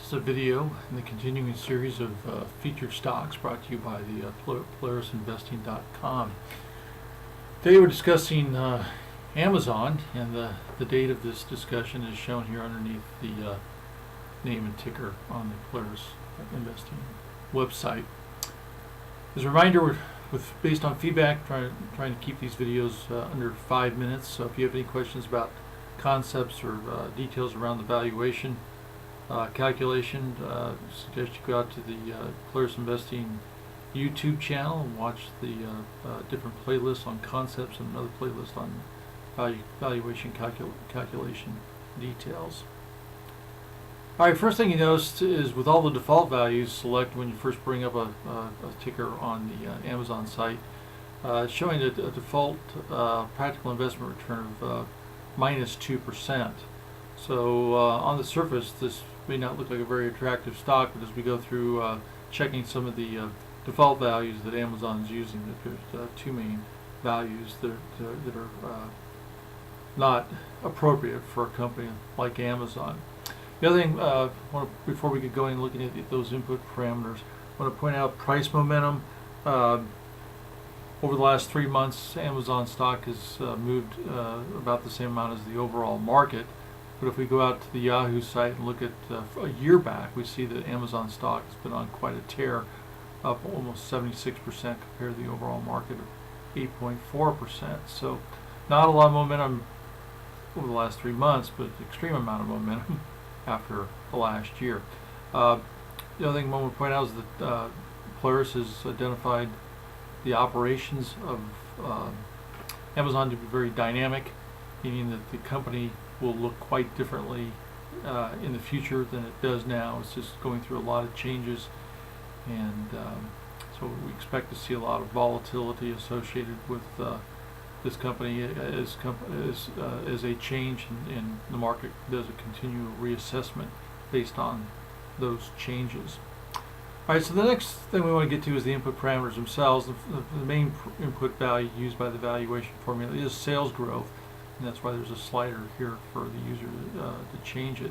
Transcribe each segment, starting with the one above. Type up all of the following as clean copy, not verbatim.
This is a video in the continuing series of featured stocks brought to you by the PolarisInvesting.com. Today we're discussing Amazon, and the date of this discussion is shown here underneath the name and ticker on the Polaris Investing website. As a reminder, based on feedback, trying to keep these videos under 5 minutes. So if you have any questions about concepts or details around the valuation calculation, suggest you go out to the Clerks Investing YouTube channel and watch the different playlists on concepts and another playlist on valuation calculation details. Alright, first thing you notice is with all the default values select when you first bring up a ticker on the Amazon site, it's showing a default practical investment return of minus 2%. So on the surface this may not look like a very attractive stock, but as we go through checking some of the default values that Amazon is using, that there's two main values that are not appropriate for a company like Amazon. The other thing, before we get going looking at those input parameters, I want to point out price momentum. Over the last 3 months, Amazon stock has moved about the same amount as the overall market. But if we go out to the Yahoo site and look at a year back, we see that Amazon stock has been on quite a tear, up almost 76% compared to the overall market of 8.4%. So not a lot of momentum over the last 3 months, but extreme amount of momentum after the last year. The other thing I want to point out is that Polaris has identified the operations of Amazon to be very dynamic, meaning that the company will look quite differently in the future than it does now. It's just going through a lot of changes, and so we expect to see a lot of volatility associated with this company as a change in the market does a continual reassessment based on those changes. Alright, so the next thing we want to get to is the input parameters themselves. The main input value used by the valuation formula is sales growth, and that's why there's a slider here for the user to change it.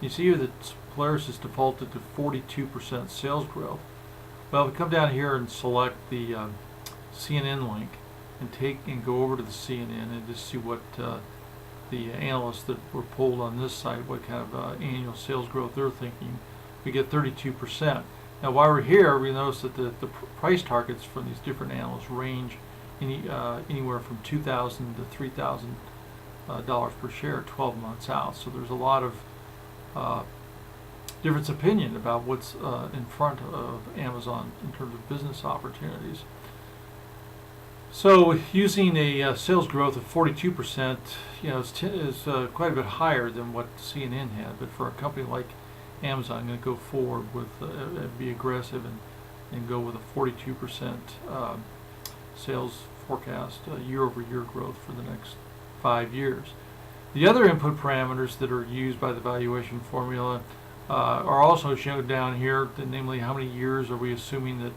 You see here that Polaris is defaulted to 42% sales growth. Well, if we come down here and select the CNN link and go over to the CNN and just see what the analysts that were polled on this site, what kind of annual sales growth they're thinking, we get 32%. Now while we're here, we notice that the price targets from these different analysts range anywhere from $2,000 to $3,000 per share 12 months out. So there's a lot of difference opinion about what's in front of Amazon in terms of business opportunities. So using a sales growth of 42%, is quite a bit higher than what CNN had. But for a company like Amazon, I'm going to go forward with be aggressive and go with a 42% sales forecast, year-over-year growth for the next 5 years. The other input parameters that are used by the valuation formula are also shown down here, namely how many years are we assuming that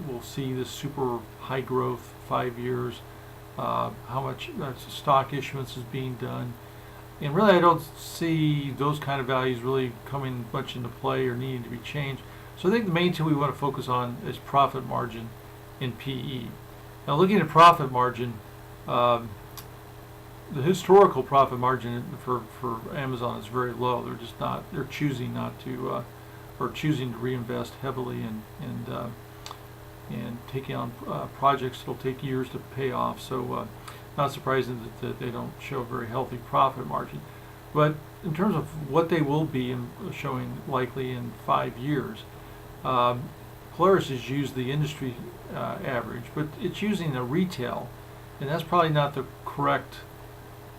we'll see this super high growth, 5 years, how much stock issuance is being done. And really I don't see those kind of values really coming much into play or needing to be changed. So I think the main two we want to focus on is profit margin and PE. Now looking at profit margin, the historical profit margin for Amazon is very low. They're choosing not to, or choosing to reinvest heavily and taking on projects that'll take years to pay off. So not surprising that they don't show a very healthy profit margin. But in terms of what they will be showing likely in 5 years, Polaris has used the industry average, but it's using a retail, and that's probably not the correct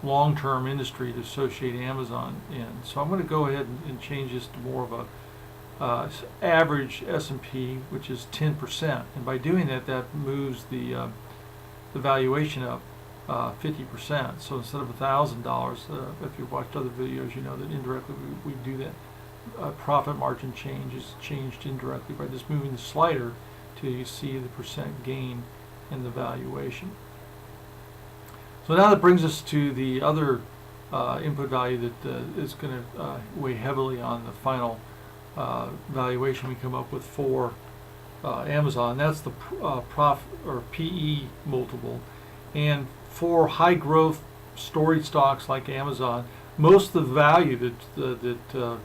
long-term industry to associate Amazon in. So I'm going to go ahead and change this to more of a average S&P, which is 10%, and by doing that, that moves the valuation up 50%. So instead of $1,000, if you've watched other videos, you know that indirectly we do that. Profit margin change is changed indirectly by just moving the slider till you see the percent gain in the valuation. So now that brings us to the other input value that is going to weigh heavily on the final valuation we come up with for Amazon. That's the profit or PE multiple. And for high growth storage stocks like Amazon, most of the value that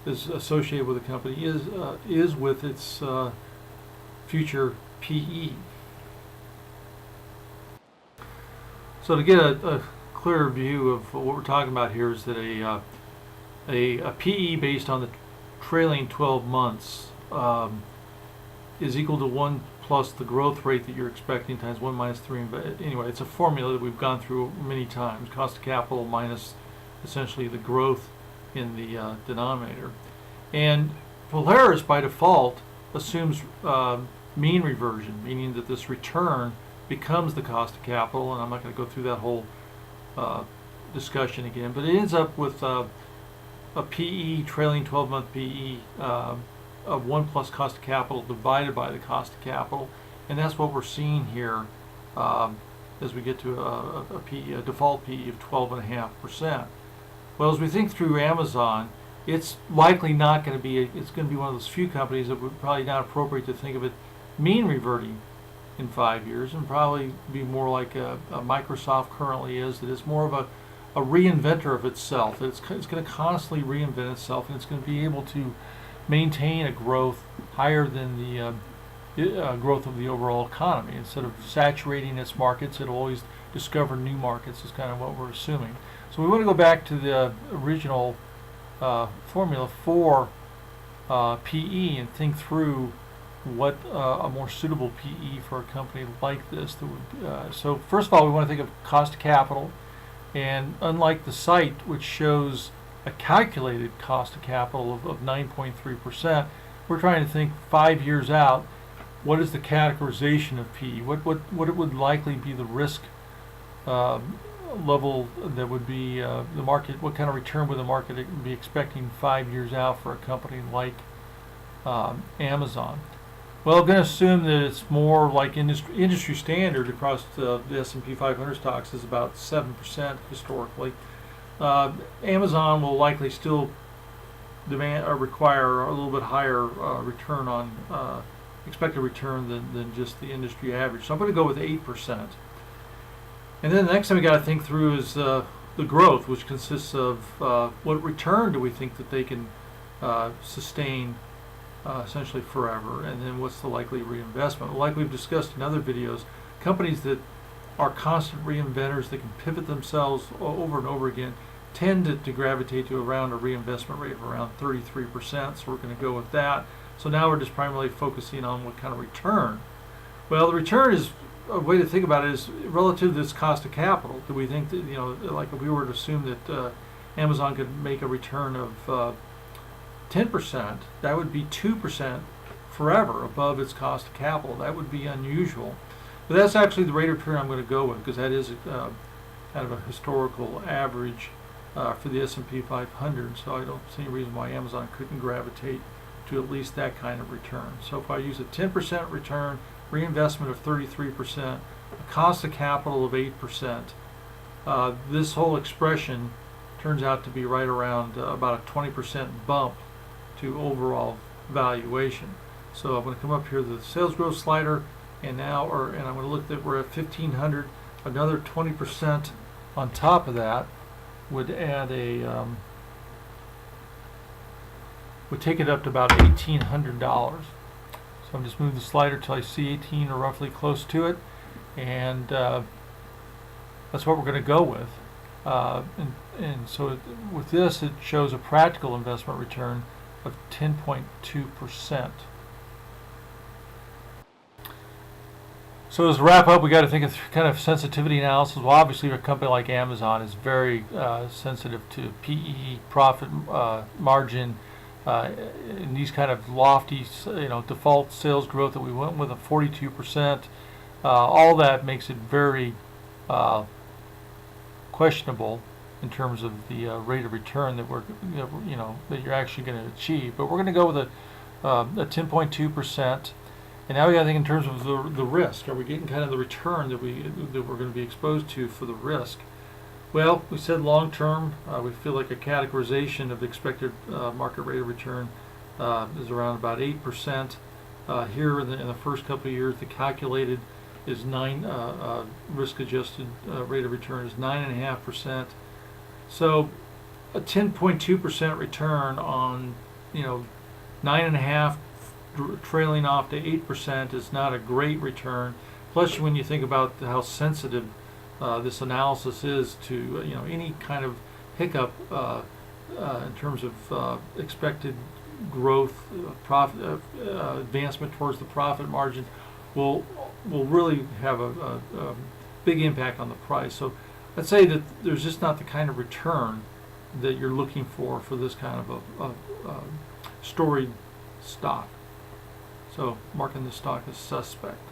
is associated with the company is with its future PE. So to get a clearer view of what we're talking about here is that a PE based on the trailing 12 months is equal to 1 plus the growth rate that you're expecting times 1 minus 3. Anyway, it's a formula that we've gone through many times. Cost of capital minus essentially the growth in the denominator. And Polaris by default assumes mean reversion, meaning that this return becomes the cost of capital, and I'm not going to go through that whole discussion again, but it ends up with a PE, trailing 12-month PE of 1 plus cost of capital divided by the cost of capital, and that's what we're seeing here as we get to a PE, a default PE of 12.5%. Well, as we think through Amazon, it's likely not going to be, it's going to be one of those few companies that would probably not appropriate to think of it mean reverting in 5 years, and probably be more like a Microsoft currently is, that it's more of a reinventor of itself. It's going to constantly reinvent itself, and it's going to be able to maintain a growth higher than the growth of the overall economy. Instead of saturating its markets, it'll always discover new markets is kind of what we're assuming. So we want to go back to the original formula for PE and think through what a more suitable PE for a company like this that would. So first of all, we want to think of cost of capital, and unlike the site, which shows a calculated cost of capital of 9.3%, we're trying to think 5 years out. What is the categorization of PE? What it would likely be the risk level that would be the market? What kind of return would the market be expecting 5 years out for a company like Amazon? Well, I'm going to assume that it's more like industry standard across the S&P 500 stocks is about 7% historically. Amazon will likely still demand or require a little bit higher return on expected return than just the industry average. So I'm going to go with 8%. And then the next thing we got to think through is the growth, which consists of what return do we think that they can sustain essentially forever, and then what's the likely reinvestment. Like we've discussed in other videos, companies that are constant reinventors that can pivot themselves over and over again tend to gravitate to around a reinvestment rate of around 33%, so we're going to go with that. So now we're just primarily focusing on what kind of return. Well, the return is a way to think about it is relative to this cost of capital. Do we think that, like if we were to assume that Amazon could make a return of 10%, that would be 2% forever above its cost of capital. That would be unusual. But that's actually the rate of return I'm going to go with, because that is kind of a historical average for the S&P 500, so I don't see any reason why Amazon couldn't gravitate to at least that kind of return. So if I use a 10% return, reinvestment of 33%, a cost of capital of 8%, this whole expression turns out to be right around about a 20% bump to overall valuation. So I'm going to come up here to the sales growth slider, and I'm going to look that we're at 1,500. Another 20% on top of that would add would take it up to about $1,800. So I'm just moving the slider till I see 18 or roughly close to it, and that's what we're going to go with. And so with this, it shows a practical investment return of 10.2%. So as a wrap up, we got to think of kind of sensitivity analysis. Well, obviously, a company like Amazon is very sensitive to PE, profit margin, and these kind of lofty, default sales growth that we went with of 42%. All that makes it very questionable in terms of the rate of return that that you're actually going to achieve. But we're going to go with a 10.2%. And now we got to think in terms of the risk. Are we getting kind of the return that we're going to be exposed to for the risk? Well, we said long term, we feel like a categorization of expected market rate of return is around about 8%. Here in the first couple of years, the calculated is risk-adjusted rate of return is 9.5%. So a 10.2% return on 9.5 trailing off to 8% is not a great return. Plus, when you think about how sensitive this analysis is to any kind of hiccup in terms of expected growth, profit advancement towards the profit margin, will really have a big impact on the price. So I'd say that there's just not the kind of return that you're looking for this kind of a storied stock. So marking this stock as suspect.